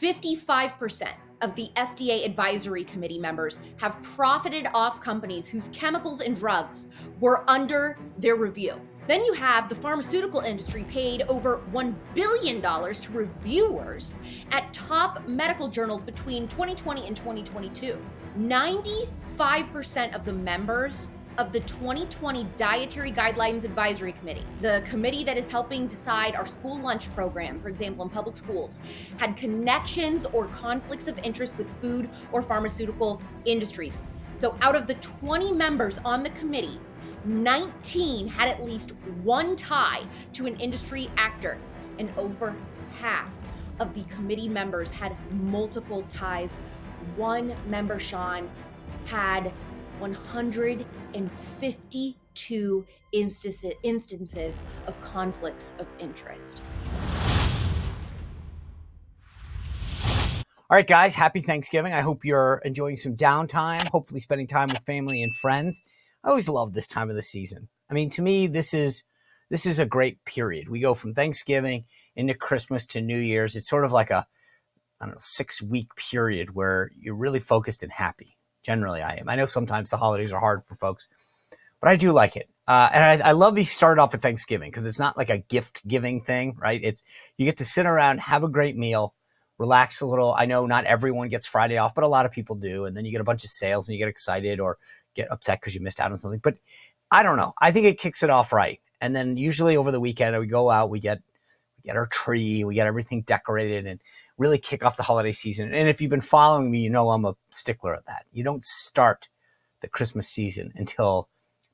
55% of the FDA advisory committee members have profited off companies whose chemicals and drugs were under their review. Then you have the pharmaceutical industry paid over $1 billion to reviewers at top medical journals between 2020 and 2022. 95% of the members of the 2020 Dietary Guidelines Advisory Committee, the committee that is helping decide our school lunch program, for example, in public schools, had connections or conflicts of interest with food or pharmaceutical industries. So out of the 20 members on the committee, 19 had at least one tie to an industry actor, and over half of the committee members had multiple ties. One member, Sean, had 152 instances of conflicts of interest. All right, guys, happy Thanksgiving. I hope you're enjoying some downtime, hopefully spending time with family and friends. I always love this time of the season. I mean, to me, this is a great period. We go from Thanksgiving into Christmas to New Year's. It's sort of like a, 6-week period where you're really focused and happy. Generally, I am. I know sometimes the holidays are hard for folks, but I do like it. And I love you start off with Thanksgiving because it's not like a gift giving thing, right? It's you get to sit around, have a great meal, relax a little. I know not everyone gets Friday off, but a lot of people do. And then you get a bunch of sales and you get excited or get upset because you missed out on something. But I don't know. I think it kicks it off right. And then usually over the weekend, we go out, we get our tree, we get everything decorated and really kick off the holiday season. And if you've been following me, you know I'm a stickler of that. You don't start the Christmas season until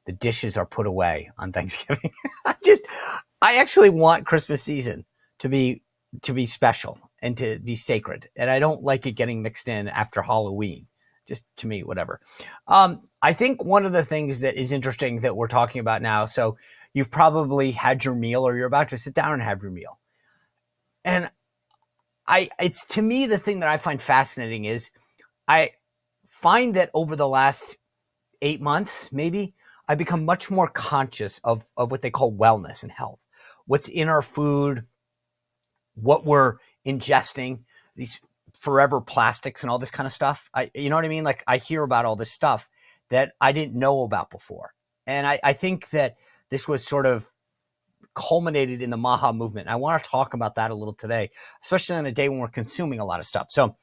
the dishes are put away on Thanksgiving. I actually want Christmas season to be special and to be sacred. And I don't like it getting mixed in after Halloween. Just to me, whatever. I think one of the things that is interesting that we're talking about now, so you've probably had your meal or you're about to sit down and have your meal. And it's to me, the thing that I find fascinating is I find that over the last 8 months, maybe, I've become much more conscious of what they call wellness and health. What's in our food, what we're ingesting, these forever plastics and all this kind of stuff. You know what I mean? Like I hear about all this stuff that I didn't know about before. And I think that this was sort of culminated in the MAHA movement. And I want to talk about that a little today, especially on a day when we're consuming a lot of stuff. So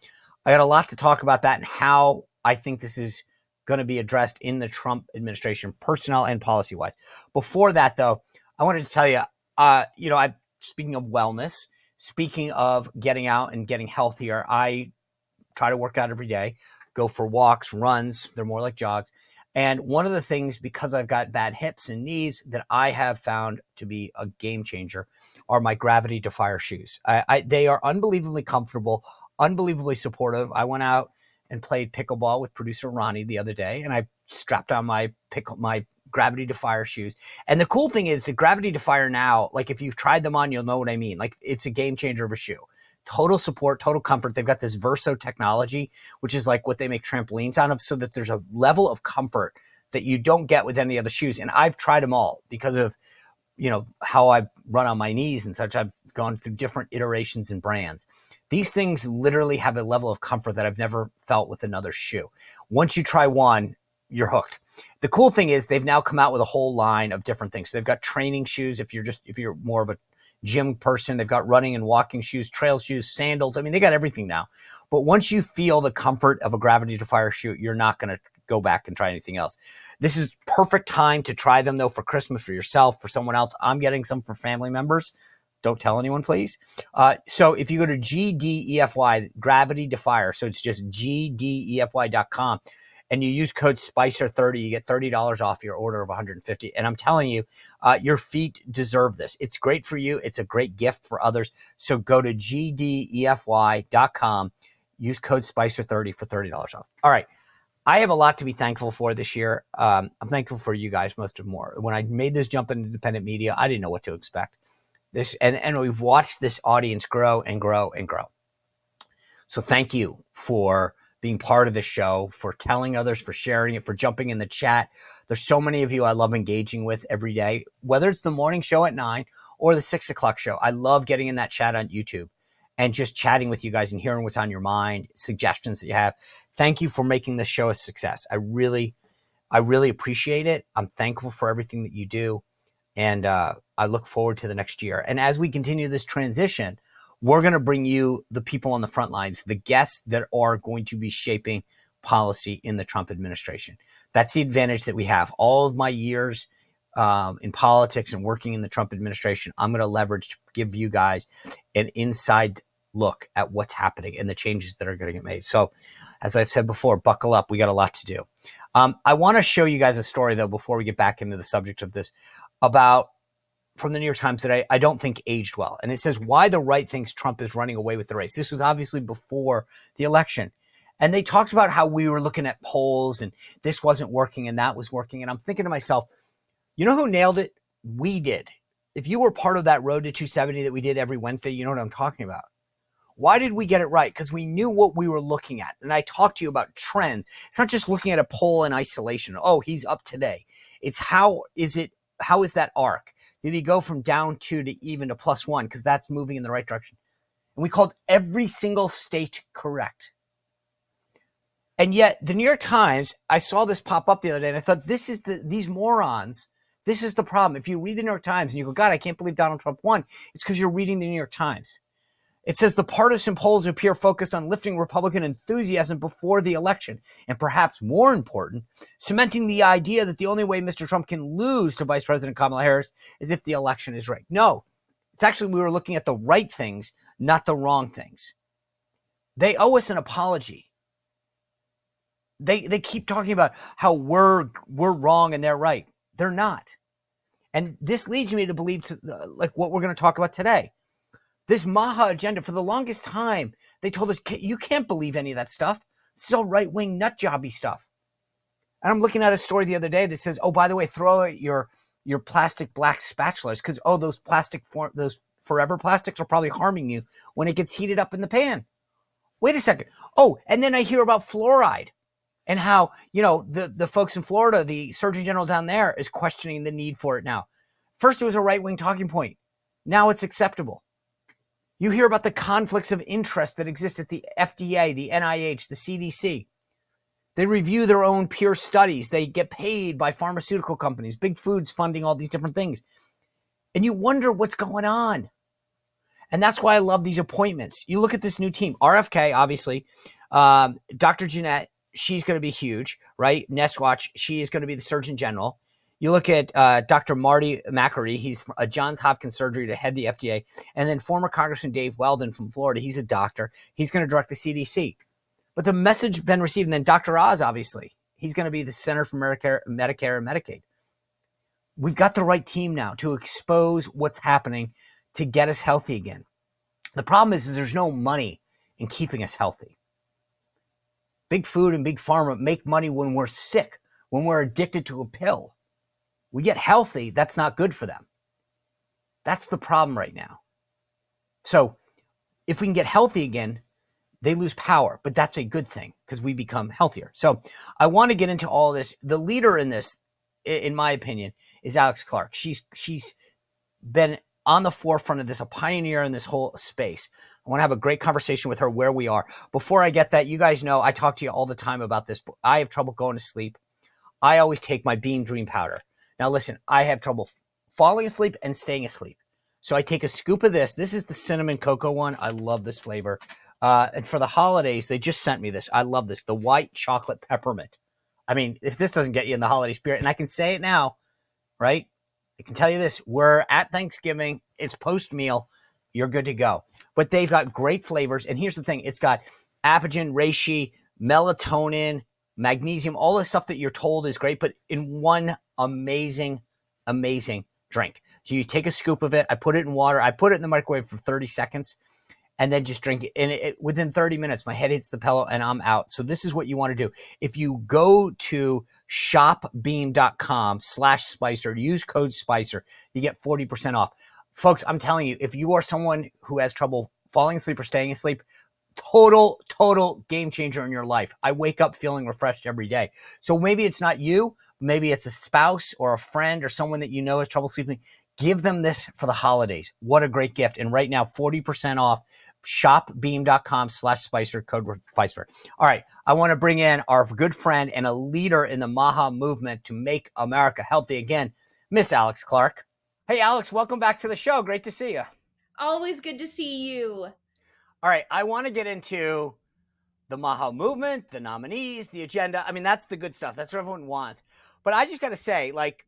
I got a lot to talk about that and how I think this is going to be addressed in the Trump administration, personnel and policy wise. Before that, though, I wanted to tell you, speaking of wellness, speaking of getting out and getting healthier, I try to work out every day, go for walks, runs. They're more like jogs. And one of the things, because I've got bad hips and knees, that I have found to be a game changer are my Gravity Defier shoes. They are unbelievably comfortable, unbelievably supportive. I went out and played pickleball with producer Ronnie the other day, and I strapped on my Gravity Defier shoes. And the cool thing is the Gravity Defier now, like if you've tried them on, you'll know what I mean. Like it's a game changer of a shoe. Total support, total comfort. They've got this Verso technology, which is like what they make trampolines out of, so that there's a level of comfort that you don't get with any other shoes. And I've tried them all because of, how I run on my knees and such. I've gone through different iterations and brands. These things literally have a level of comfort that I've never felt with another shoe. Once you try one, you're hooked. The cool thing is they've now come out with a whole line of different things. So they've got training shoes if you're more of a gym person. They've got running and walking shoes, trail shoes, sandals. I mean, they got everything now. But once you feel the comfort of a Gravity Defier shoe, you're not going to go back and try anything else. This is perfect time to try them, though, for Christmas, for yourself, for someone else. I'm getting some for family members. Don't tell anyone, please. So if you go to GDEFY, Gravity Defier, so it's just GDEFY.com, and you use code SPICER30, you get $30 off your order of $150. And I'm telling you, your feet deserve this. It's great for you. It's a great gift for others. So go to GDEFY.com, use code SPICER30 for $30 off. All right. I have a lot to be thankful for this year. I'm thankful for you guys most of more. When I made this jump into independent media, I didn't know what to expect. And we've watched this audience grow and grow and grow. So thank you for being part of the show, for telling others, for sharing it, for jumping in the chat. There's so many of you I love engaging with every day, whether it's the morning show at 9 or the 6 o'clock show. I love getting in that chat on YouTube. and just chatting with you guys and hearing what's on your mind, suggestions that you have. Thank you for making this show a success. I really appreciate it. I'm thankful for everything that you do. And I look forward to the next year. And as we continue this transition, we're going to bring you the people on the front lines, the guests that are going to be shaping policy in the Trump administration. That's the advantage that we have. All of my years in politics and working in the Trump administration, I'm going to leverage to give you guys an inside look at what's happening and the changes that are going to get made. So as I've said before, buckle up. We got a lot to do. I want to show you guys a story, though, before we get back into the subject of this, from the New York Times that I don't think aged well. And it says why the right thinks Trump is running away with the race. This was obviously before the election. And they talked about how we were looking at polls and this wasn't working and that was working. And I'm thinking to myself, you know who nailed it? We did. If you were part of that Road to 270 that we did every Wednesday, you know what I'm talking about. Why did we get it right? Because we knew what we were looking at. And I talked to you about trends. It's not just looking at a poll in isolation. Oh, he's up today. It's how is that arc? Did he go from down 2 to even to +1? Because that's moving in the right direction. And we called every single state correct. And yet the New York Times, I saw this pop up the other day and I thought, these morons, this is the problem. If you read the New York Times and you go, God, I can't believe Donald Trump won. It's because you're reading the New York Times. It says the partisan polls appear focused on lifting Republican enthusiasm before the election, and perhaps more important, cementing the idea that the only way Mr. Trump can lose to Vice President Kamala Harris is if the election is rigged. No, it's actually we were looking at the right things, not the wrong things. They owe us an apology. They keep talking about how we're wrong and they're right. They're not. And this leads me to believe like what we're going to talk about today. This MAHA agenda, for the longest time, they told us, you can't believe any of that stuff. This is all right-wing nut-jobby stuff. And I'm looking at a story the other day that says, oh, by the way, throw out your plastic black spatulas because, oh, those forever plastics are probably harming you when it gets heated up in the pan. Wait a second. Oh, and then I hear about fluoride and how, the folks in Florida, the Surgeon General down there is questioning the need for it now. First, it was a right-wing talking point. Now it's acceptable. You hear about the conflicts of interest that exist at the F.D.A, the N.I.H, the C.D.C. They review their own peer studies. They get paid by pharmaceutical companies, big food's funding all these different things. And you wonder what's going on. And that's why I love these appointments. You look at this new team, RFK, obviously, Dr. Janette, she's going to be huge, right? Nesheiwat, she is going to be the Surgeon General. You look at Dr. Martin Makary. He's a Johns Hopkins surgery to head the F.D.A. And then former Congressman Dave Weldon from Florida. He's a doctor. He's going to direct the C.D.C. But the message been received. And then Dr. Oz, obviously. He's going to be the Center for Medicare and Medicaid. We've got the right team now to expose what's happening to get us healthy again. The problem is there's no money in keeping us healthy. Big food and big pharma make money when we're sick, when we're addicted to a pill. We get healthy, that's not good for them. That's the problem right now. So if we can get healthy again, they lose power, but that's a good thing because we become healthier. So I want to get into all this. The leader in this, in my opinion, is Alex Clark. She's been on the forefront of this, a pioneer in this whole space. I want to have a great conversation with her where we are. Before I get that, you guys know I talk to you all the time about this. I have trouble going to sleep. I always take my Beam Dream Powder. Now, listen, I have trouble falling asleep and staying asleep. So I take a scoop of this. This is the cinnamon cocoa one. I love this flavor. And for the holidays, they just sent me this. I love this, the white chocolate peppermint. I mean, if this doesn't get you in the holiday spirit, and I can say it now, right? I can tell you this. We're at Thanksgiving. It's post-meal. You're good to go. But they've got great flavors. And here's the thing. It's got apigenin, reishi, melatonin, magnesium, all the stuff that you're told is great, but in one amazing drink. So you take a scoop of it. I put it in water. I put it in the microwave for 30 seconds and then just drink it. And within 30 minutes, my head hits the pillow and I'm out. So this is what you want to do. If you go to shopbeam.com/Spicer, use code Spicer, you get 40% off. Folks, I'm telling you, if you are someone who has trouble falling asleep or staying asleep, total game changer in your life. I wake up feeling refreshed every day. So maybe it's not you, maybe it's a spouse or a friend or someone that you know has trouble sleeping. Give them this for the holidays. What a great gift. And right now, 40% off shopbeam.com/Spicer, code word Spicer. All right. I want to bring in our good friend and a leader in the MAHA movement to make America healthy again, Miss Alex Clark. Hey, Alex, welcome back to the show. Great to see you. Always good to see you. All right. I want to get into the MAHA movement, the nominees, the agenda. I mean, that's the good stuff. That's what everyone wants. But I just got to say, like,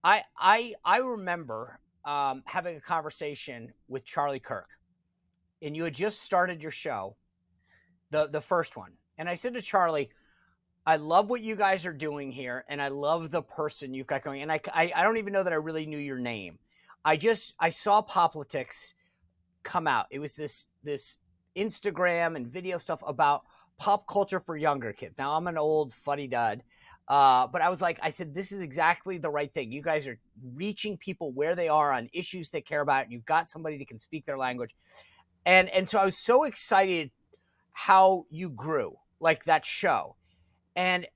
I remember having a conversation with Charlie Kirk, and you had just started your show, the first one. And I said to Charlie, I love what you guys are doing here, and I love the person you've got going. And I don't even know that I really knew your name. I saw Poplitics come out. It was this Instagram and video stuff about pop culture for younger kids. Now, I'm an old fuddy-dud, but I said, this is exactly the right thing. You guys are reaching people where they are on issues they care about, and you've got somebody that can speak their language. And so I was so excited how you grew, like that show. And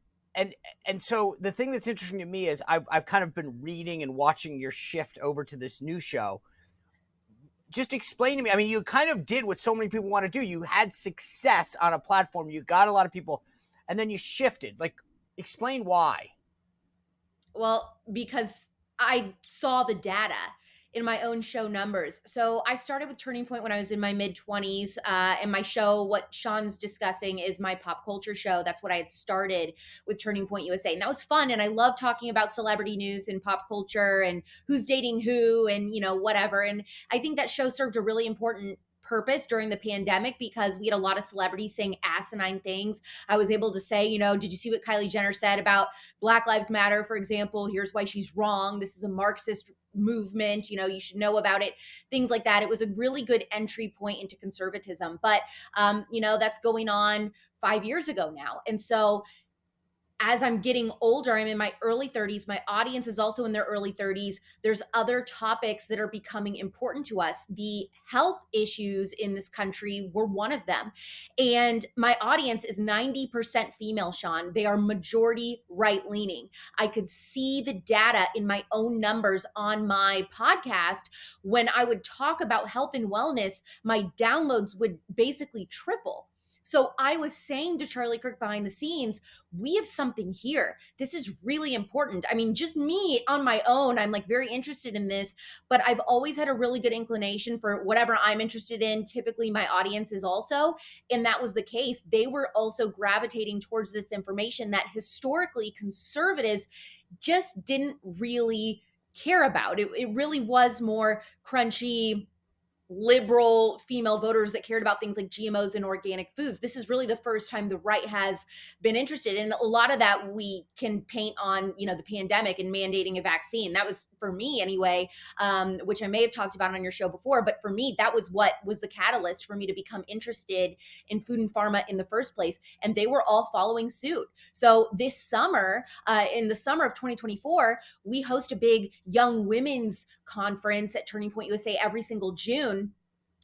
so the thing that's interesting to me is I've kind of been reading and watching your shift over to this new show. Just explain to me. I mean, you kind of did what so many people want to do. You had success on a platform. You got a lot of people, and then you shifted. Like, explain why. Well, because I saw the data in my own show numbers. So I started with Turning Point when I was in my mid 20s. And my show, what Sean's discussing, is my pop culture show. That's what I had started with Turning Point USA. And that was fun. And I love talking about celebrity news and pop culture and who's dating who and, whatever. And I think that show served a really important purpose during the pandemic because we had a lot of celebrities saying asinine things. I was able to say, did you see what Kylie Jenner said about Black Lives Matter, for example? Here's why she's wrong. This is a Marxist movement. You should know about it. Things like that. It was a really good entry point into conservatism. But, that's going on 5 years ago now. And so as I'm getting older, I'm in my early 30s. My audience is also in their early 30s. There's other topics that are becoming important to us. The health issues in this country were one of them. And my audience is 90% female, Sean. They are majority right-leaning. I could see the data in my own numbers on my podcast. When I would talk about health and wellness, my downloads would basically triple. So I was saying to Charlie Kirk behind the scenes, we have something here. This is really important. I mean, just me on my own, I'm like very interested in this, but I've always had a really good inclination for whatever I'm interested in. Typically my audience is also, and that was the case. They were also gravitating towards this information that historically conservatives just didn't really care about. It really was more crunchy, liberal female voters that cared about things like GMOs and organic foods. This is really the first time the right has been interested. And a lot of that we can paint on, the pandemic and mandating a vaccine. That was, for me anyway, which I may have talked about on your show before, but for me, that was what was the catalyst for me to become interested in food and pharma in the first place. And they were all following suit. So this summer, in the summer of 2024, we host a big young women's conference at Turning Point USA every single June.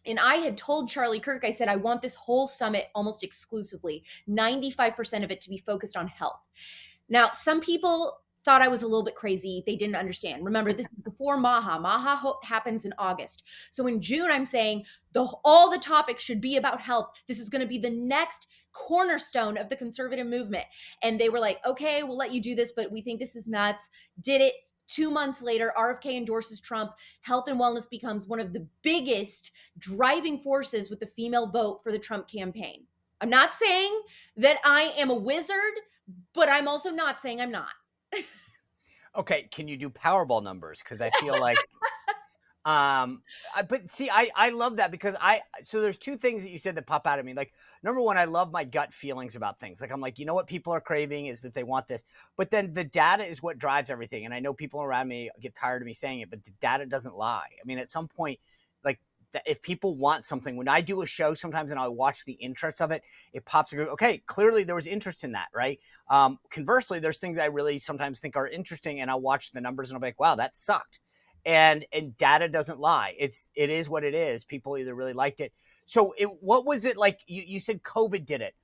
And I had told Charlie Kirk, I said, I want this whole summit almost exclusively, 95% of it to be focused on health. Now, some people thought I was a little bit crazy. They didn't understand. Remember, this is before MAHA. MAHA happens in August. So in June, I'm saying all the topics should be about health. This is going to be the next cornerstone of the conservative movement. And they were like, okay, we'll let you do this, but we think this is nuts. Did it. 2 months later, RFK endorses Trump. Health and wellness becomes one of the biggest driving forces with the female vote for the Trump campaign. I'm not saying that I am a wizard, but I'm also not saying I'm not. Okay, can you do Powerball numbers? Because I feel like, but see, I love that because so there's two things that you said that pop out at me. Like, number one, I love my gut feelings about things. Like, I'm like, what people are craving is that they want this, but then the data is what drives everything. And I know people around me get tired of me saying it, but the data doesn't lie. I mean, at some point, like, if people want something, when I do a show sometimes and I watch the interest of it, it pops and goes, okay, clearly there was interest in that, right? Conversely, there's things I really sometimes think are interesting and I'll watch the numbers and I'll be like, wow, that sucked. And data doesn't lie. It is what it is. People either really liked it. So what was it like? You said COVID did it.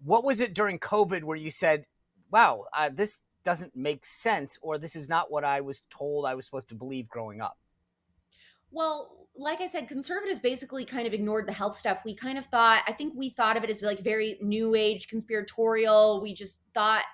What was it during COVID where you said, wow, this doesn't make sense, or this is not what I was told I was supposed to believe growing up? Well, like I said, conservatives basically kind of ignored the health stuff. We kind of thought, I think we thought of it as like very new age conspiratorial. We just thought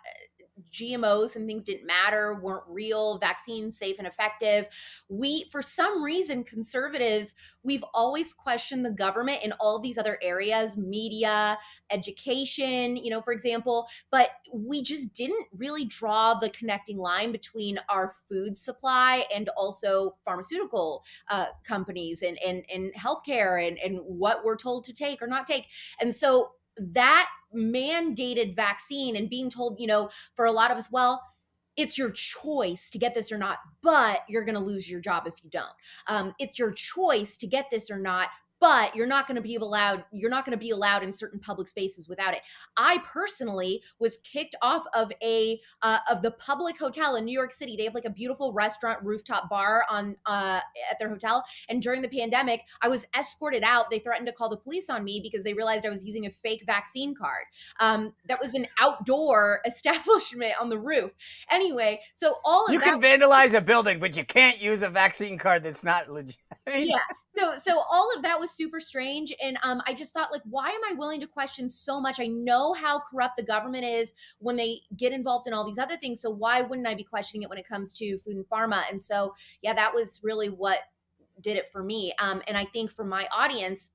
GMOs and things didn't matter, weren't real, vaccines safe and effective. We, for some reason, conservatives, we've always questioned the government in all these other areas, media, education, for example, but we just didn't really draw the connecting line between our food supply and also pharmaceutical companies and healthcare and what we're told to take or not take. And so that mandated vaccine and being told, for a lot of us, well, it's your choice to get this or not, but you're going to lose your job if you don't. It's your choice to get this or not, but you're not going to be allowed. You're not going to be allowed in certain public spaces without it. I personally was kicked off of the public hotel in New York City. They have like a beautiful restaurant rooftop bar on at their hotel. And during the pandemic, I was escorted out. They threatened to call the police on me because they realized I was using a fake vaccine card. That was an outdoor establishment on the roof. Anyway, so all of you that. You can vandalize a building, but you can't use a vaccine card that's not legit. Yeah. So all of that was super strange. And I just thought, like, why am I willing to question so much? I know how corrupt the government is when they get involved in all these other things. So why wouldn't I be questioning it when it comes to food and pharma? And so, yeah, that was really what did it for me. And I think for my audience,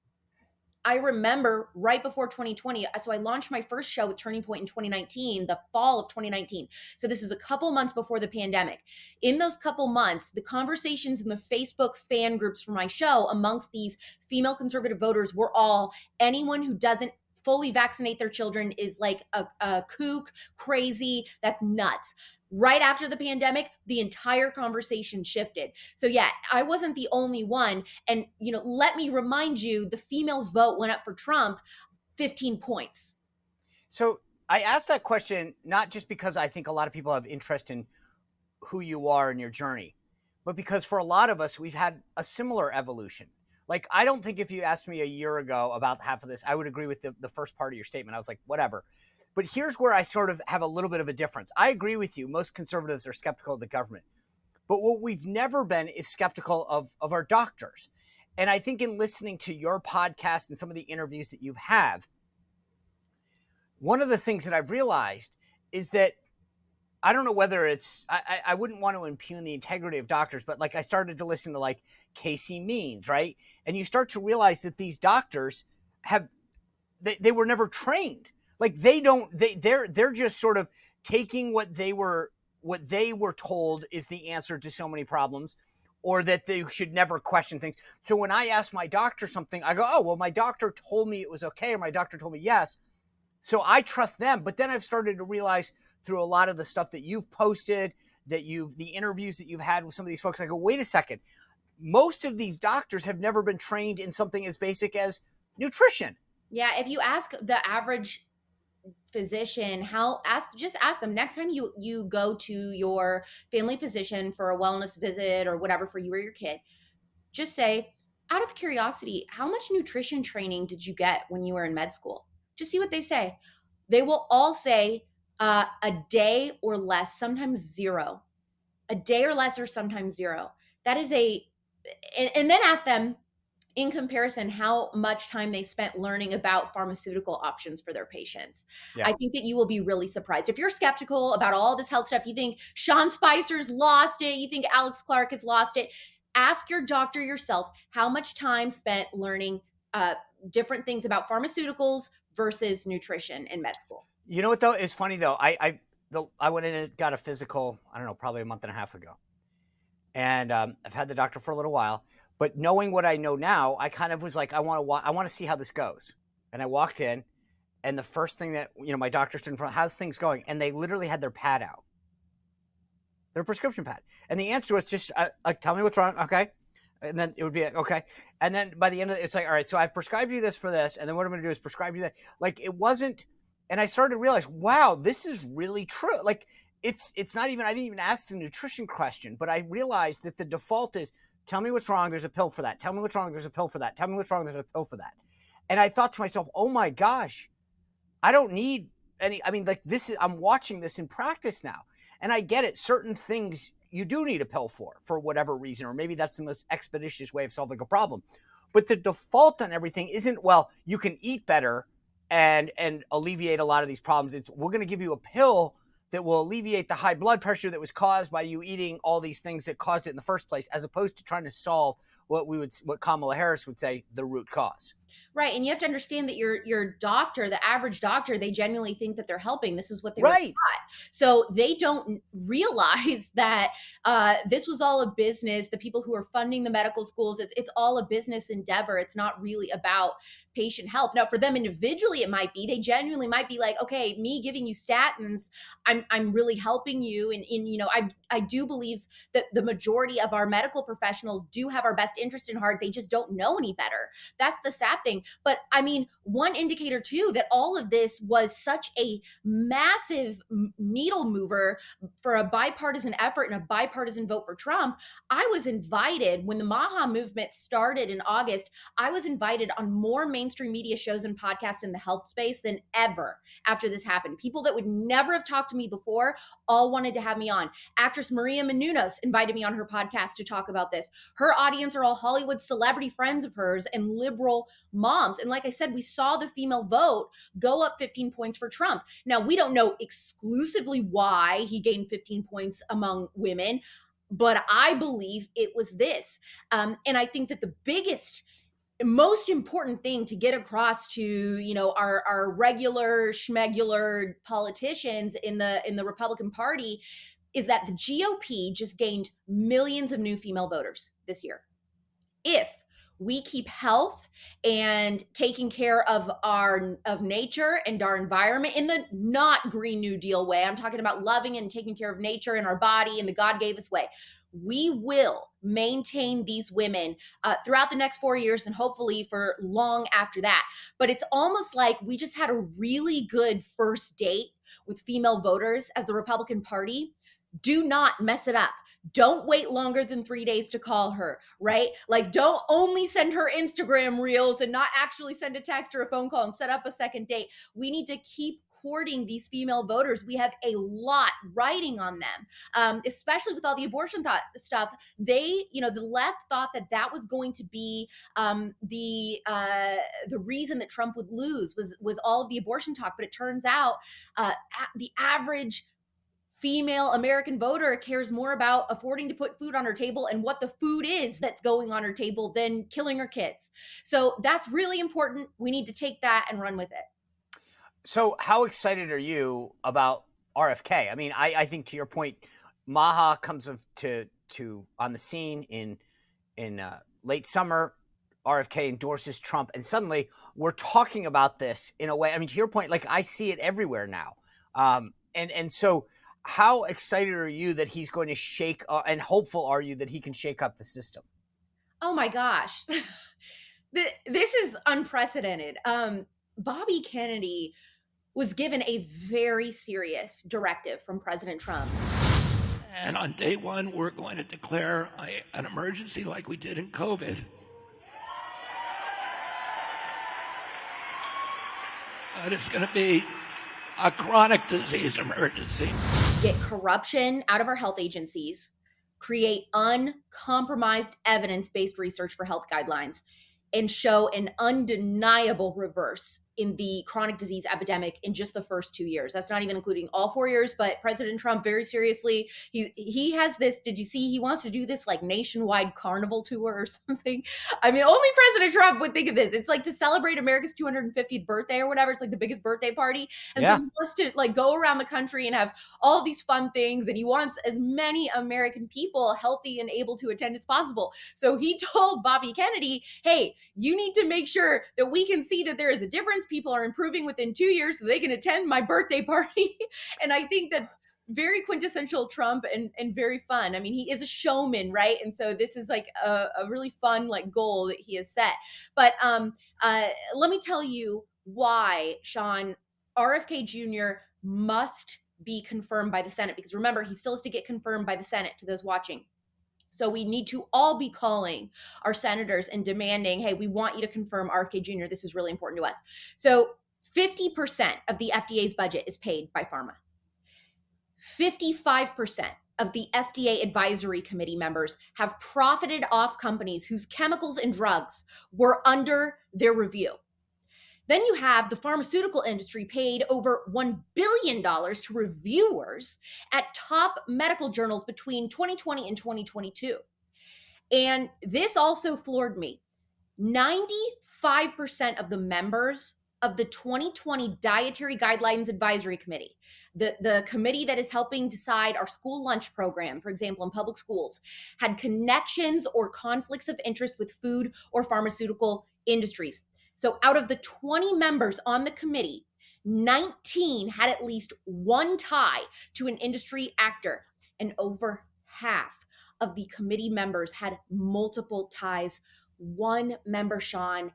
I remember right before 2020. So I launched my first show with Turning Point in 2019, the fall of 2019. So this is a couple months before the pandemic. In those couple months, the conversations in the Facebook fan groups for my show amongst these female conservative voters were all, anyone who doesn't fully vaccinate their children is like a kook, crazy, that's nuts. Right after the pandemic, the entire conversation shifted. So yeah, I wasn't the only one. And, let me remind you, the female vote went up for Trump 15 points. So I asked that question not just because I think a lot of people have interest in who you are and your journey, but because for a lot of us, we've had a similar evolution. Like, I don't think if you asked me a year ago about half of this, I would agree with the first part of your statement. I was like, whatever. But here's where I sort of have a little bit of a difference. I agree with you. Most conservatives are skeptical of the government. But what we've never been is skeptical of our doctors. And I think in listening to your podcast and some of the interviews that you have, one of the things that I've realized is that I don't know whether it's, I wouldn't want to impugn the integrity of doctors, but like I started to listen to like Casey Means, right? And you start to realize that these doctors they were never trained. Like they're just sort of taking what they were told is the answer to so many problems, or that they should never question things. So when I ask my doctor something, I go, oh, well, my doctor told me it was okay, or my doctor told me yes. So I trust them. But then I've started to realize through a lot of the stuff that you've posted, the interviews that you've had with some of these folks, I go, wait a second. Most of these doctors have never been trained in something as basic as nutrition. Yeah. If you ask the average physician, just ask them next time you go to your family physician for a wellness visit or whatever for you or your kid, just say, out of curiosity, how much nutrition training did you get when you were in med school? Just see what they say. They will all say a day or less, sometimes zero. A day or less, or sometimes zero. That is and then ask them, in comparison, how much time they spent learning about pharmaceutical options for their patients. Yeah. I think that you will be really surprised. If you're skeptical about all this health stuff, you think Sean Spicer's lost it, you think Alex Clark has lost it, ask your doctor yourself how much time spent learning different things about pharmaceuticals versus nutrition in med school. You know what, though? It's funny, though. I went in and got a physical, I don't know, probably a month and a half ago. And I've had the doctor for a little while. But knowing what I know now, I kind of was like, I want to see how this goes. And I walked in, and the first thing that, my doctor stood in front, how's things going? And they literally had their pad out, their prescription pad. And the answer was just, tell me what's wrong, okay? And then it would be like, okay. And then by the end of it, it's like, all right, so I've prescribed you this for this, and then what I'm going to do is prescribe you that. Like, it wasn't, and I started to realize, wow, this is really true. Like, it's not even, I didn't even ask the nutrition question, but I realized that the default is, tell me what's wrong, there's a pill for that. Tell me what's wrong, there's a pill for that. Tell me what's wrong, there's a pill for that. And I thought to myself, oh my gosh, I don't need any, I'm watching this in practice now. And I get it, certain things you do need a pill for whatever reason, or maybe that's the most expeditious way of solving a problem. But the default on everything isn't, well, you can eat better and alleviate a lot of these problems. It's, we're going to give you a pill that will alleviate the high blood pressure that was caused by you eating all these things that caused it in the first place, as opposed to trying to solve what Kamala Harris would say, the root cause. Right. And you have to understand that your doctor, the average doctor, they genuinely think that they're helping. This is what they were Right. taught. So they don't realize that this was all a business. The people who are funding the medical schools, it's all a business endeavor. It's not really about patient health. Now, for them individually, it might be. They genuinely might be like, okay, me giving you statins, I'm really helping you. And I do believe that the majority of our medical professionals do have our best interest in heart. They just don't know any better. That's the sad thing. But I mean, one indicator too that all of this was such a massive needle mover for a bipartisan effort and a bipartisan vote for Trump. I was invited when the MAHA movement started in August. I was invited on more mainstream media shows and podcasts in the health space than ever after this happened. People that would never have talked to me before all wanted to have me on. Actress Maria Menounos invited me on her podcast to talk about this. Her audience are all Hollywood celebrity friends of hers and liberal moms. And like I said, we saw the female vote go up 15 points for Trump. Now, we don't know exclusively why he gained 15 points among women, but I believe it was this. And I think that the biggest, most important thing to get across to our regular schmegular politicians in the Republican Party is that the GOP just gained millions of new female voters this year. If we keep health and taking care of nature and our environment in the not Green New Deal way, I'm talking about loving and taking care of nature and our body in the God gave us way, we will maintain these women throughout the next 4 years and hopefully for long after that. But it's almost like we just had a really good first date with female voters as the Republican Party. Do not mess it up. Don't wait longer than 3 days to call her, right? Like, don't only send her Instagram reels and not actually send a text or a phone call and set up a second date. We need to keep courting these female voters. We have a lot riding on them, especially with all the abortion stuff. The left thought that was going to be the reason that Trump would lose was all of the abortion talk. But it turns out the average female American voter cares more about affording to put food on her table and what the food is that's going on her table than killing her kids. So that's really important. We need to take that and run with it. So how excited are you about RFK? I mean, I think to your point, MAHA comes to on the scene in late summer. RFK endorses Trump, and suddenly we're talking about this in a way. I mean, to your point, like, I see it everywhere now. And so how excited are you that he's going to shake and hopeful are you that he can shake up the system? Oh my gosh. This is unprecedented. Bobby Kennedy was given a very serious directive from President Trump. And on day one, we're going to declare an emergency like we did in COVID. But it's going to be a chronic disease emergency. Get corruption out of our health agencies, create uncompromised evidence-based research for health guidelines, and show an undeniable reverse in the chronic disease epidemic in just the first 2 years. That's not even including all 4 years, but President Trump very seriously, he has this, did you see, he wants to do this like nationwide carnival tour or something. I mean, only President Trump would think of this. It's like to celebrate America's 250th birthday or whatever. It's like the biggest birthday party. And so he wants to like go around the country and have all these fun things. And he wants as many American people healthy and able to attend as possible. So he told Bobby Kennedy, hey, you need to make sure that we can see that there is a difference. People are improving within 2 years so they can attend my birthday party. And I think that's very quintessential Trump and very fun. I mean, he is a showman, right? And so this is like a really fun like goal that he has set. But let me tell you why, Sean, RFK Jr. must be confirmed by the Senate, because remember, he still has to get confirmed by the Senate, to those watching. So we need to all be calling our senators and demanding, hey, we want you to confirm RFK Jr. This is really important to us. So 50% of the F.D.A's budget is paid by pharma. 55% of the FDA advisory committee members have profited off companies whose chemicals and drugs were under their review. Then you have the pharmaceutical industry paid over $1 billion to reviewers at top medical journals between 2020 and 2022. And this also floored me. 95% of the members of the 2020 Dietary Guidelines Advisory Committee, the committee that is helping decide our school lunch program, for example, in public schools, had connections or conflicts of interest with food or pharmaceutical industries. So out of the 20 members on the committee, 19 had at least one tie to an industry actor, and over half of the committee members had multiple ties. One member, Sean,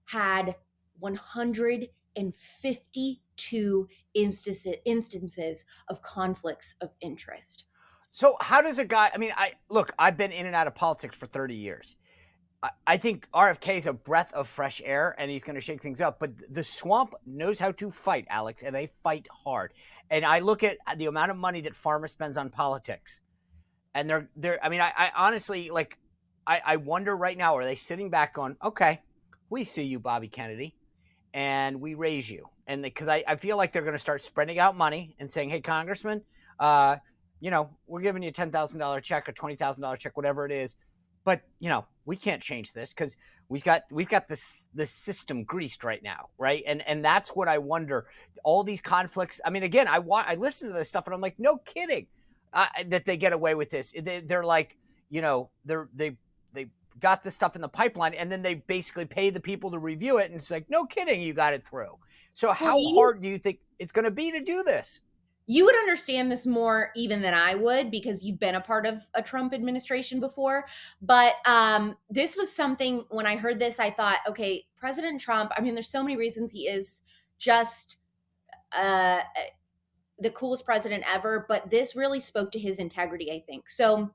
had 152 instances of conflicts of interest. So how does a guy, I've been in and out of politics for 30 years. I think RFK is a breath of fresh air and he's going to shake things up. But the swamp knows how to fight, Alex, and they fight hard. And I look at the amount of money that pharma spends on politics. And I honestly, I wonder right now, are they sitting back going, okay, we see you, Bobby Kennedy, and we raise you. And because I feel like they're going to start spreading out money and saying, hey, Congressman, we're giving you a $10,000 check, a $20,000 check, whatever it is. But, we can't change this because we've got this system greased right now, right? And that's what I wonder. All these conflicts. I mean, again, I listen to this stuff and I'm like, no kidding that they get away with this. They're like, they got this stuff in the pipeline and then they basically pay the people to review it. And it's like, no kidding, you got it through. So how hard do you think it's going to be to do this? You would understand this more even than I would because you've been a part of a Trump administration before. But this was something, when I heard this, I thought, okay, President Trump, there's so many reasons he is just the coolest president ever, but this really spoke to his integrity, I think. So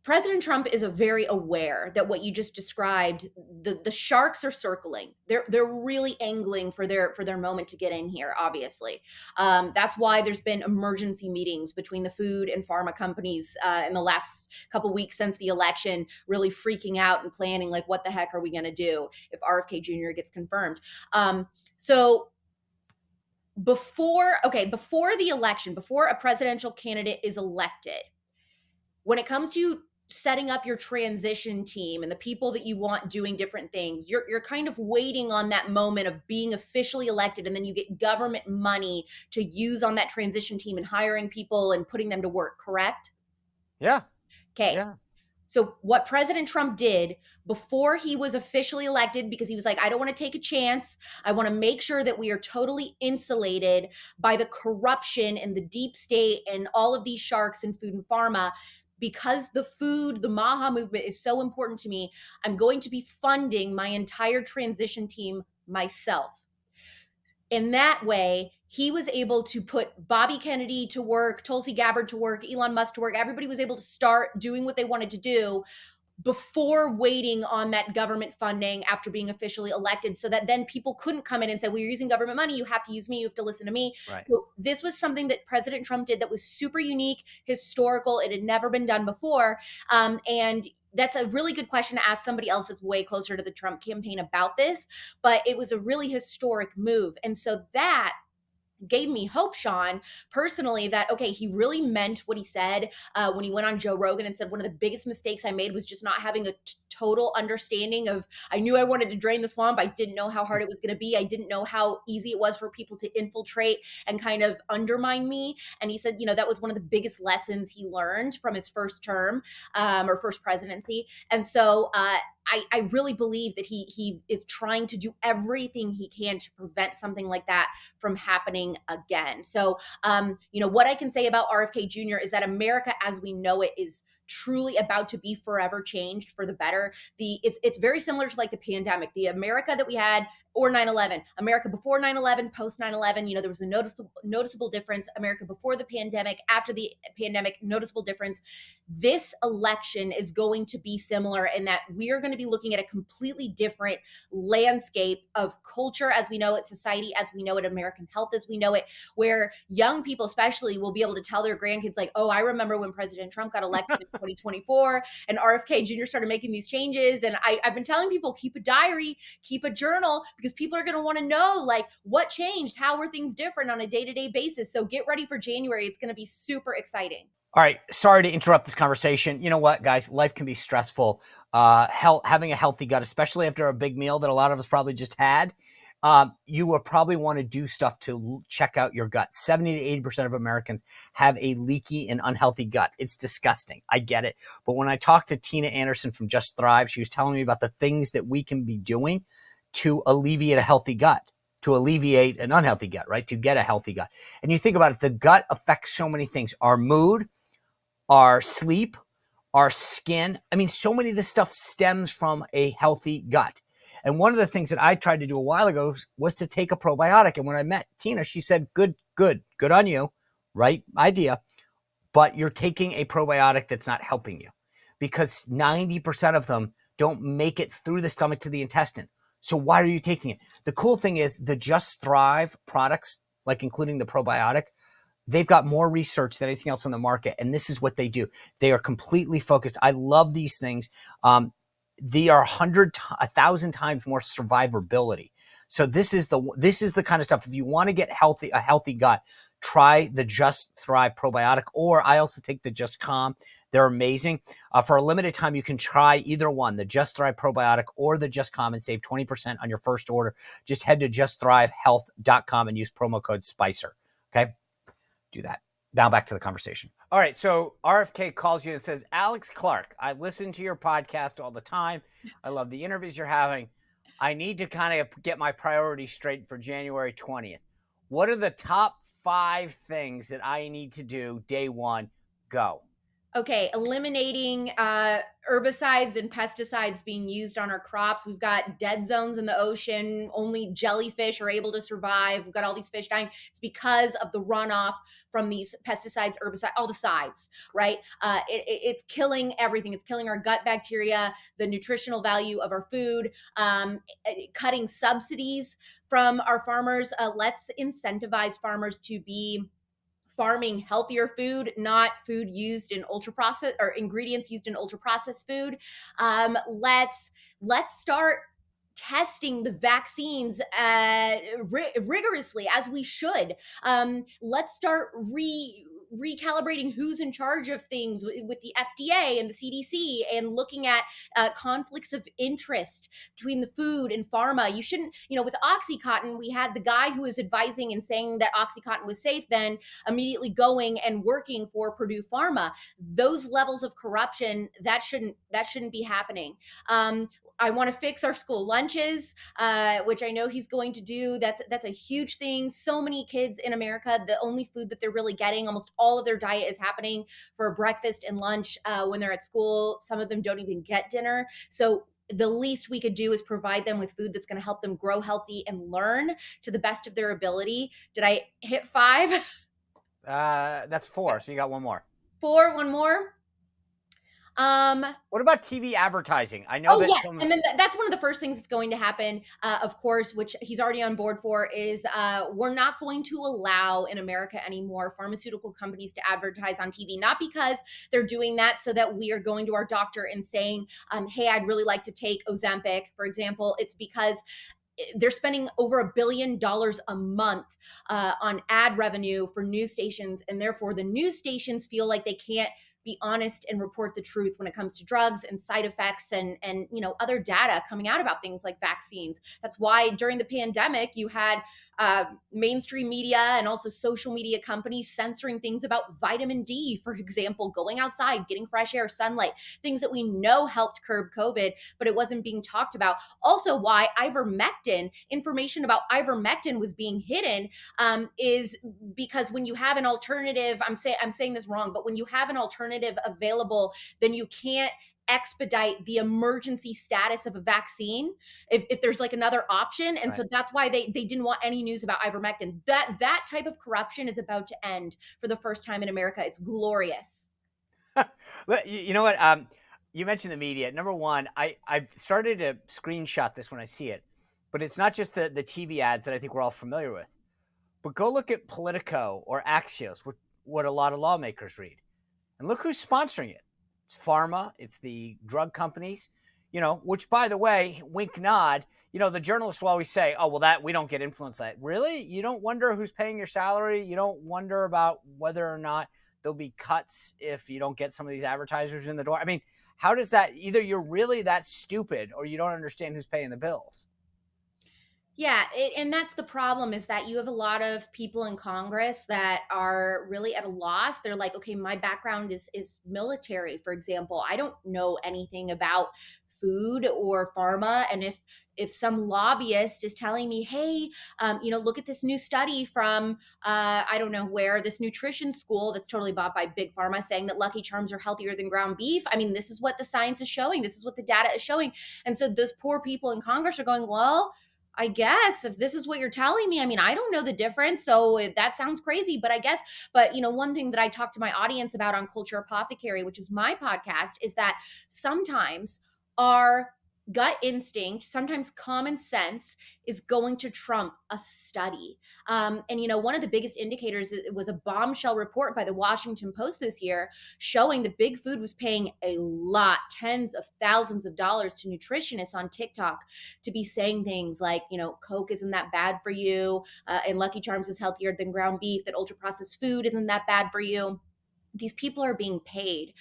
President Trump is very aware that what you just described, the sharks are circling. They're really angling for their moment to get in here. Obviously, that's why there's been emergency meetings between the food and pharma companies in the last couple weeks since the election, really freaking out and planning like, what the heck are we going to do if RFK Jr. gets confirmed? So before the election, before a presidential candidate is elected, when it comes to setting up your transition team and the people that you want doing different things, you're kind of waiting on that moment of being officially elected, and then you get government money to use on that transition team and hiring people and putting them to work, correct? Yeah. Okay. Yeah. So what President Trump did before he was officially elected, because he was like, I don't want to take a chance. I want to make sure that we are totally insulated by the corruption and the deep state and all of these sharks in food and pharma. Because the MAHA movement is so important to me, I'm going to be funding my entire transition team myself. In that way, he was able to put Bobby Kennedy to work, Tulsi Gabbard to work, Elon Musk to work. Everybody was able to start doing what they wanted to do before waiting on that government funding after being officially elected, so that then people couldn't come in and say, well, you're using government money, you have to use me, you have to listen to me. Right. So this was something that President Trump did that was super unique, historical. It had never been done before. And that's a really good question to ask somebody else that's way closer to the Trump campaign about this, but it was a really historic move. And so that gave me hope, Sean, personally, that, okay, he really meant what he said when he went on Joe Rogan and said, one of the biggest mistakes I made was just not having a total understanding of, I knew I wanted to drain the swamp. I didn't know how hard it was going to be. I didn't know how easy it was for people to infiltrate and kind of undermine me. And he said, that was one of the biggest lessons he learned from his first term or first presidency. And so I really believe that he is trying to do everything he can to prevent something like that from happening again. So, what I can say about RFK Jr. is that America as we know it is truly about to be forever changed for the better. It's very similar to like the pandemic, the America that we had, or 9/11, America before 9/11, post 9/11. There was a noticeable difference. America before the pandemic, after the pandemic, noticeable difference. This election is going to be similar in that we are going to be looking at a completely different landscape of culture as we know it, society as we know it, American health as we know it, where young people especially will be able to tell their grandkids like, oh, I remember when President Trump got elected in 2024 and RFK Jr. started making these changes. And I've been telling people, keep a diary, keep a journal, because people are going to want to know like what changed, how were things different on a day-to-day basis. So get ready for January. It's going to be super exciting. All right. Sorry to interrupt this conversation. You know what, guys? Life can be stressful. Having a healthy gut, especially after a big meal that a lot of us probably just had, you will probably want to do stuff to check out your gut. 70 to 80% of Americans have a leaky and unhealthy gut. It's disgusting. I get it. But when I talked to Tina Anderson from Just Thrive, she was telling me about the things that we can be doing to alleviate a healthy gut, to alleviate an unhealthy gut, right? To get a healthy gut. And you think about it, the gut affects so many things. Our mood, our sleep, our skin. I mean, so many of this stuff stems from a healthy gut. And one of the things that I tried to do a while ago was to take a probiotic. And when I met Tina, she said, good on you, right idea. But you're taking a probiotic that's not helping you because 90% of them don't make it through the stomach to the intestine. So why are you taking it? The cool thing is the Just Thrive products, like including the probiotic, they've got more research than anything else on the market. And this is what they do. They are completely focused. I love these things. They are 1,000 times more survivability. So this is the kind of stuff. If you want to get a healthy gut, try the Just Thrive probiotic, or I also take the Just Calm. They're amazing. For a limited time, you can try either one, the Just Thrive probiotic or the Just Calm, and save 20% on your first order. Just head to justthrivehealth.com and use promo code SPICER. Okay? Do that. Now back to the conversation. All right. So RFK calls you and says, Alex Clark, I listen to your podcast all the time. I love the interviews you're having. I need to kind of get my priorities straight for January 20th. What are the top 5 things that I need to do day one? Go. Okay, eliminating herbicides and pesticides being used on our crops. We've got dead zones in the ocean. Only jellyfish are able to survive. We've got all these fish dying. It's because of the runoff from these pesticides, herbicides, all the sides, right? It's killing everything. It's killing our gut bacteria, the nutritional value of our food, cutting subsidies from our farmers. Let's incentivize farmers to be farming healthier food, not food used in ultra processed or ingredients used in ultra processed food. Let's start testing the vaccines rigorously as we should. Let's start recalibrating who's in charge of things with the F.D.A. and the C.D.C. and looking at conflicts of interest between the food and pharma. You shouldn't, with OxyContin, we had the guy who was advising and saying that OxyContin was safe, then immediately going and working for Purdue Pharma. Those levels of corruption, that shouldn't be happening. I want to fix our school lunches, which I know he's going to do. That's a huge thing. So many kids in America, the only food that they're really getting, almost all of their diet is happening for breakfast and lunch when they're at school. Some of them don't even get dinner. So the least we could do is provide them with food that's going to help them grow healthy and learn to the best of their ability. Did I hit 5? That's 4. So you got one more. 4, one more. What about TV advertising? I know that. Yes. And then that's one of the first things that's going to happen, of course, which he's already on board for, is we're not going to allow in America anymore pharmaceutical companies to advertise on TV, not because they're doing that so that we are going to our doctor and saying, hey, I'd really like to take Ozempic, for example. It's because they're spending over $1 billion a month on ad revenue for news stations. And therefore the news stations feel like they can't be honest and report the truth when it comes to drugs and side effects and other data coming out about things like vaccines. That's why during the pandemic, you had mainstream media and also social media companies censoring things about vitamin D, for example, going outside, getting fresh air, sunlight, things that we know helped curb COVID, but it wasn't being talked about. Also why information about ivermectin was being hidden is because when you have an alternative, I'm saying this wrong, but when you have an alternative alternative available, then you can't expedite the emergency status of a vaccine if there's like another option. And Right. so that's why they didn't want any news about ivermectin. That type of corruption is about to end for the first time in America. It's glorious. You know what? You mentioned the media. Number one, I've started to screenshot this when I see it, but it's not just the TV ads that I think we're all familiar with. But go look at Politico or Axios, what a lot of lawmakers read, and look who's sponsoring it. It's pharma. It's the drug companies. Which, by the way, wink nod. The journalists will always say, "Oh, well, that we don't get influence that." Really? You don't wonder who's paying your salary? You don't wonder about whether or not there'll be cuts if you don't get some of these advertisers in the door? I mean, how does that? Either you're really that stupid, or you don't understand who's paying the bills. Yeah, and that's the problem, is that you have a lot of people in Congress that are really at a loss. They're like, okay, my background is military, for example. I don't know anything about food or pharma, and if some lobbyist is telling me, hey, look at this new study from I don't know where, this nutrition school that's totally bought by big pharma, saying that Lucky Charms are healthier than ground beef. I mean, this is what the science is showing. This is what the data is showing. And so those poor people in Congress are going, well, I guess if this is what you're telling me, I mean, I don't know the difference. So that sounds crazy, but I guess, one thing that I talk to my audience about on Cultural Apothecary, which is my podcast, is that sometimes our gut instinct, sometimes common sense is going to trump a study. One of the biggest indicators, it was a bombshell report by the Washington Post this year showing that big food was paying a lot, tens of thousands of dollars to nutritionists on TikTok to be saying things like, Coke isn't that bad for you, and Lucky Charms is healthier than ground beef, that ultra processed food isn't that bad for you. These people are being paid.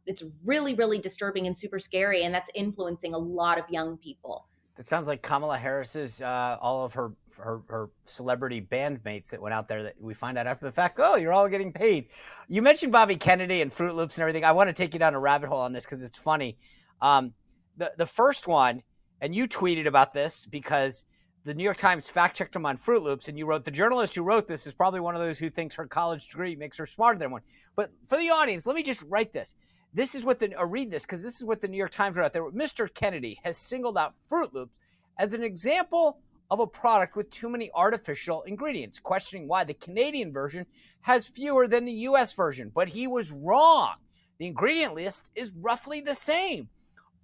It's really, really disturbing and super scary, and that's influencing a lot of young people. That sounds like Kamala Harris's, all of her celebrity bandmates that went out there that we find out after the fact, oh, you're all getting paid. You mentioned Bobby Kennedy and Fruit Loops and everything. I want to take you down a rabbit hole on this because it's funny. The first one, and you tweeted about this because the New York Times fact-checked him on Fruit Loops, and you wrote, the journalist who wrote this is probably one of those who thinks her college degree makes her smarter than one. But for the audience, let me just write this. This is what read this, because this is what the New York Times wrote out there. Mr. Kennedy has singled out Fruit Loops as an example of a product with too many artificial ingredients, questioning why the Canadian version has fewer than the U.S. version. But he was wrong. The ingredient list is roughly the same.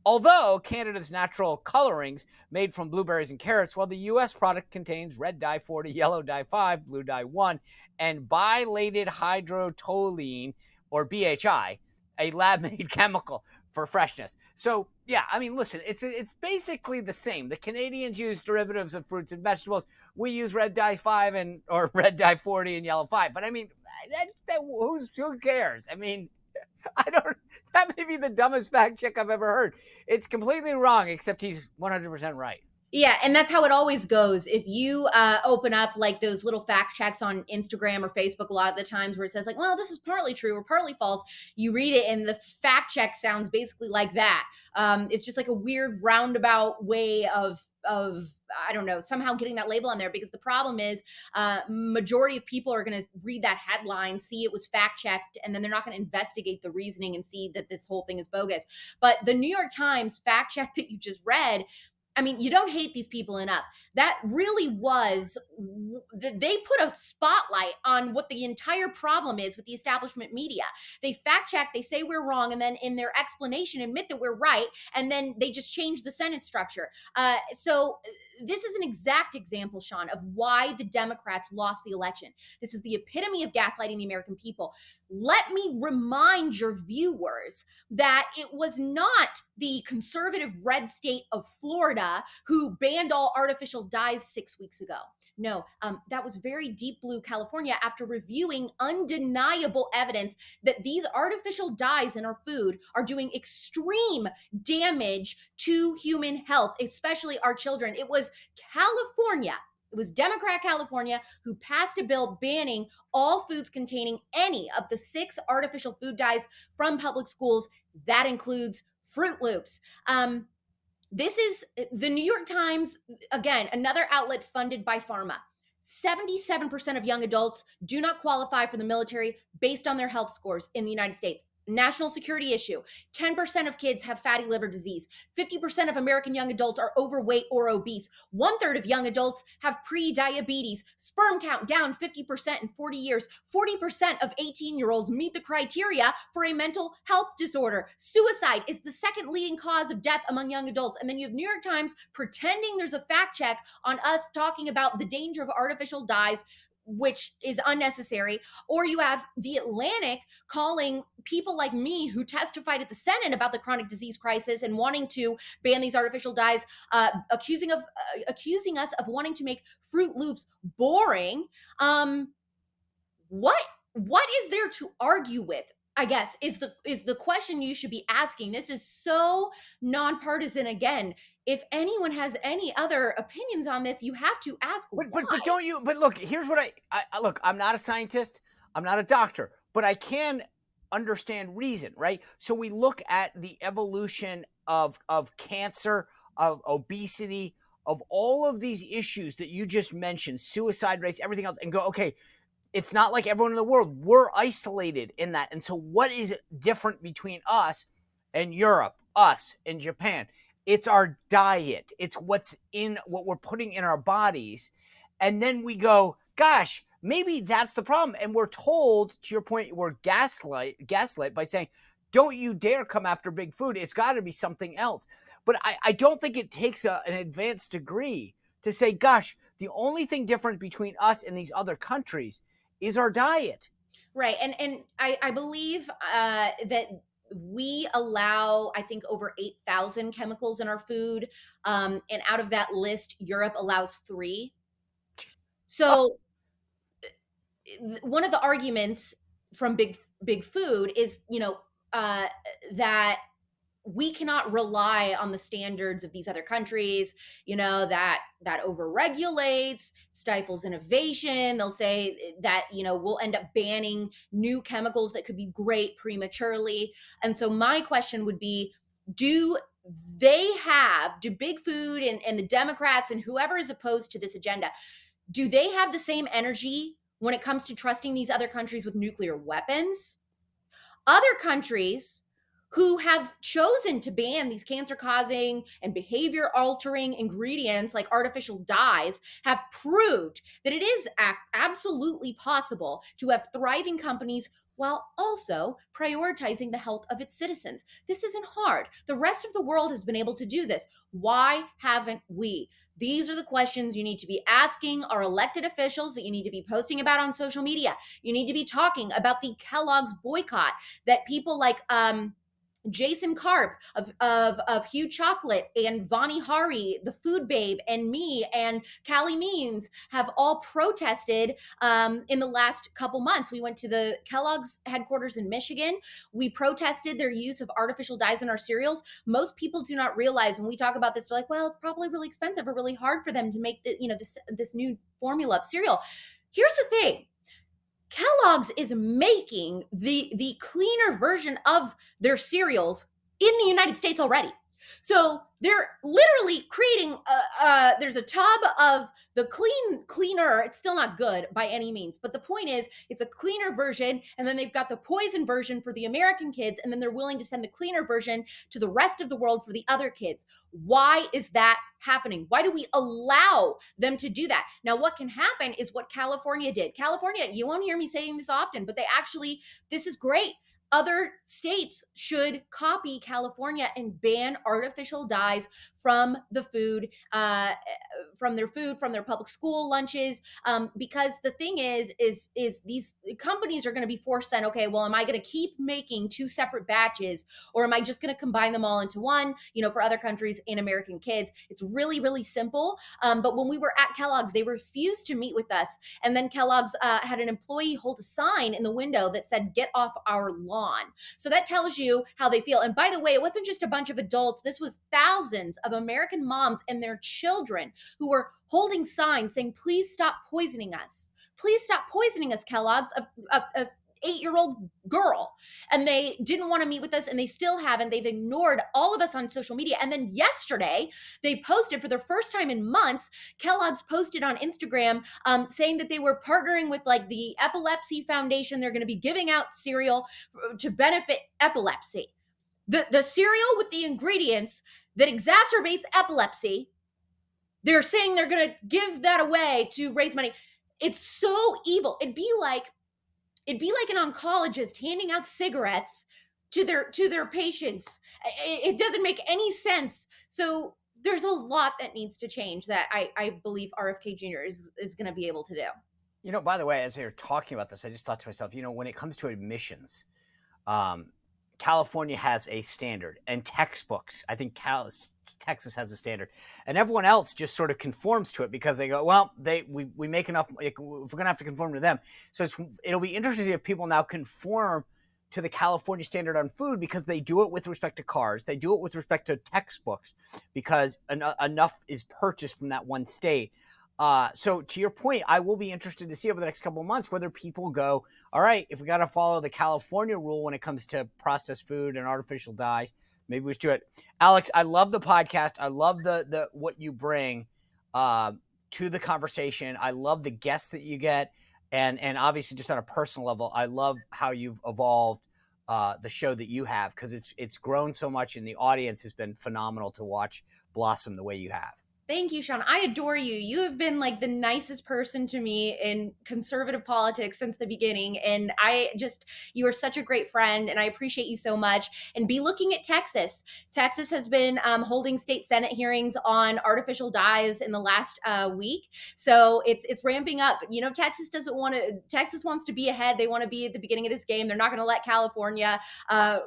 Although Canada's natural colorings made from blueberries and carrots, while the U.S. product contains red dye 40, yellow dye 5, blue dye 1, and bilated hydrotoluene, or BHI, a lab-made chemical for freshness. So, yeah, I mean, listen, it's basically the same. The Canadians use derivatives of fruits and vegetables. We use red dye 5 or red dye 40 and yellow 5. But I mean, who cares? I mean, that may be the dumbest fact check I've ever heard. It's completely wrong, except he's 100% right. Yeah, and that's how it always goes. If you open up like those little fact checks on Instagram or Facebook, a lot of the times where it says like, well, this is partly true or partly false, you read it and the fact check sounds basically like that. It's just like a weird roundabout way of I don't know, somehow getting that label on there, because the problem is majority of people are going to read that headline, see it was fact checked, and then they're not going to investigate the reasoning and see that this whole thing is bogus. But the New York Times fact check that you just read, I mean, you don't hate these people enough. That really was, they put a spotlight on what the entire problem is with the establishment media. They fact check, they say we're wrong, and then in their explanation admit that we're right, and then they just change the sentence structure. So this is an exact example, Sean, of why the Democrats lost the election. This is the epitome of gaslighting the American people. Let me remind your viewers that it was not the conservative red state of Florida who banned all artificial dyes 6 weeks ago. No, that was very deep blue California, after reviewing undeniable evidence that these artificial dyes in our food are doing extreme damage to human health, especially our children. It was California. It was Democrat California who passed a bill banning all foods containing any of the 6 artificial food dyes from public schools. That includes Fruit Loops. This is the New York Times, again, another outlet funded by pharma. 77% of young adults do not qualify for the military based on their health scores in the United States. national security issue. 10% of kids have fatty liver disease. 50% of American young adults are overweight or obese. 1/3 of young adults have pre-diabetes. Sperm count down 50% in 40 years. 40% of 18-year-olds meet the criteria for a mental health disorder. Suicide is the second leading cause of death among young adults. And then you have New York Times pretending there's a fact check on us talking about the danger of artificial dyes, which is unnecessary. Or you have The Atlantic calling people like me who testified at the Senate about the chronic disease crisis and wanting to ban these artificial dyes, accusing us of wanting to make Fruit Loops boring. What is there to argue with? I guess is the question you should be asking. This is so nonpartisan. Again, if anyone has any other opinions on this, you have to ask why. But don't you? But look, here's what I look. I'm not a scientist. I'm not a doctor, but I can understand reason, right? So we look at the evolution of cancer, of obesity, of all of these issues that you just mentioned, suicide rates, everything else, and go, okay, it's not like everyone in the world. We're isolated in that. And so what is different between us and Europe, us and Japan? It's our diet. It's what we're putting in our bodies. And then we go, gosh, maybe that's the problem. And we're told, to your point, we're gaslight by saying, don't you dare come after big food. It's got to be something else. But I don't think it takes an advanced degree to say, gosh, the only thing different between us and these other countries is our diet. Right. And I believe that we allow, I think, over 8,000 chemicals in our food. And out of that list, Europe allows 3. So one of the arguments from big food is, that we cannot rely on the standards of these other countries, that overregulates, stifles innovation. They'll say that, we'll end up banning new chemicals that could be great prematurely. And so my question would be, do big food and the Democrats and whoever is opposed to this agenda, do they have the same energy when it comes to trusting these other countries with nuclear weapons? Other countries who have chosen to ban these cancer-causing and behavior-altering ingredients like artificial dyes have proved that it is absolutely possible to have thriving companies while also prioritizing the health of its citizens. This isn't hard. The rest of the world has been able to do this. Why haven't we? These are the questions you need to be asking our elected officials, that you need to be posting about on social media. You need to be talking about the Kellogg's boycott that people like Jason Karp of Hugh Chocolate and Vani Hari, the Food Babe, and me and Callie Means have all protested in the last couple months. We went to the Kellogg's headquarters in Michigan. We protested their use of artificial dyes in our cereals. Most people do not realize when we talk about this, they're like, well, it's probably really expensive or really hard for them to make this new formula of cereal. Here's the thing. Kellogg's is making the cleaner version of their cereals in the United States already. So they're literally creating there's a tub of the cleaner. It's still not good by any means, but the point is it's a cleaner version, and then they've got the poison version for the American kids, and then they're willing to send the cleaner version to the rest of the world for the other kids. Why is that happening? Why do we allow them to do that? Now, what can happen is what California did. California, you won't hear me saying this often, but this is great. Other states should copy California and ban artificial dyes from the food, from their public school lunches. Because the thing is these companies are going to be forced then, okay, well, am I going to keep making 2 separate batches, or am I just going to combine them all into one, for other countries and American kids? It's really, really simple. But when we were at Kellogg's, they refused to meet with us. And then Kellogg's had an employee hold a sign in the window that said, "Get off our lawn." So that tells you how they feel. And by the way, it wasn't just a bunch of adults. This was thousands of American moms and their children who were holding signs saying, "Please stop poisoning us. Please stop poisoning us, Kellogg's." 8-year-old girl, and they didn't want to meet with us, and they still haven't. They've ignored all of us on social media. And then yesterday, they posted for the first time in months, Kellogg's posted on Instagram saying that they were partnering with like the Epilepsy Foundation. They're going to be giving out cereal to benefit epilepsy. The cereal with the ingredients that exacerbates epilepsy, they're saying they're going to give that away to raise money. It's so evil. It'd be like an oncologist handing out cigarettes to their patients. It doesn't make any sense. So there's a lot that needs to change that I believe RFK Jr. is going to be able to do. You know, by the way, as you're talking about this, I just thought to myself, you know, when it comes to admissions, California has a standard, and textbooks, I think Texas has a standard, and everyone else just sort of conforms to it because they go, well, we make enough, if we're going to have to conform to them. So it'll be interesting to see if people now conform to the California standard on food, because they do it with respect to cars, they do it with respect to textbooks, because enough is purchased from that one state. So to your point, I will be interested to see over the next couple of months whether people go, all right, if we got to follow the California rule when it comes to processed food and artificial dyes, maybe we should do it. Alex, I love the podcast. I love the what you bring to the conversation. I love the guests that you get. And obviously just on a personal level, I love how you've evolved the show that you have, because it's grown so much, and the audience has been phenomenal to watch blossom the way you have. Thank you, Sean. I adore you. You have been like the nicest person to me in conservative politics since the beginning. And you are such a great friend, and I appreciate you so much. And be looking at Texas. Texas has been holding state Senate hearings on artificial dyes in the last week. So it's ramping up. You know, Texas wants to be ahead. They want to be at the beginning of this game. They're not going to let California have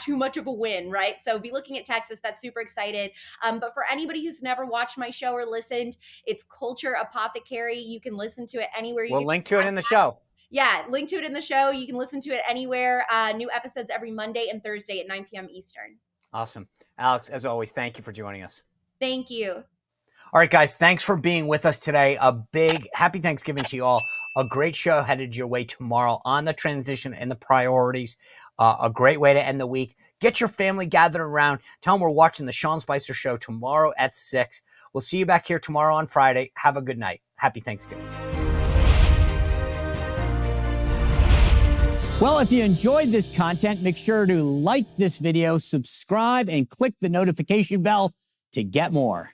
too much of a win, right? So be looking at Texas. That's super excited. But for anybody who's never watched my show or listened, it's Cultural Apothecary. You can listen to it anywhere. We'll link to it in the show. Yeah, link to it in the show. You can listen to it anywhere. New episodes every Monday and Thursday at 9 p.m. Eastern. Awesome. Alex, as always, thank you for joining us. Thank you. All right, guys, thanks for being with us today. A big happy Thanksgiving to you all. A great show headed your way tomorrow on the transition and the priorities. A great way to end the week. Get your family gathered around. Tell them we're watching the Sean Spicer Show tomorrow at 6. We'll see you back here tomorrow on Friday. Have a good night. Happy Thanksgiving. Well, if you enjoyed this content, make sure to like this video, subscribe, and click the notification bell to get more.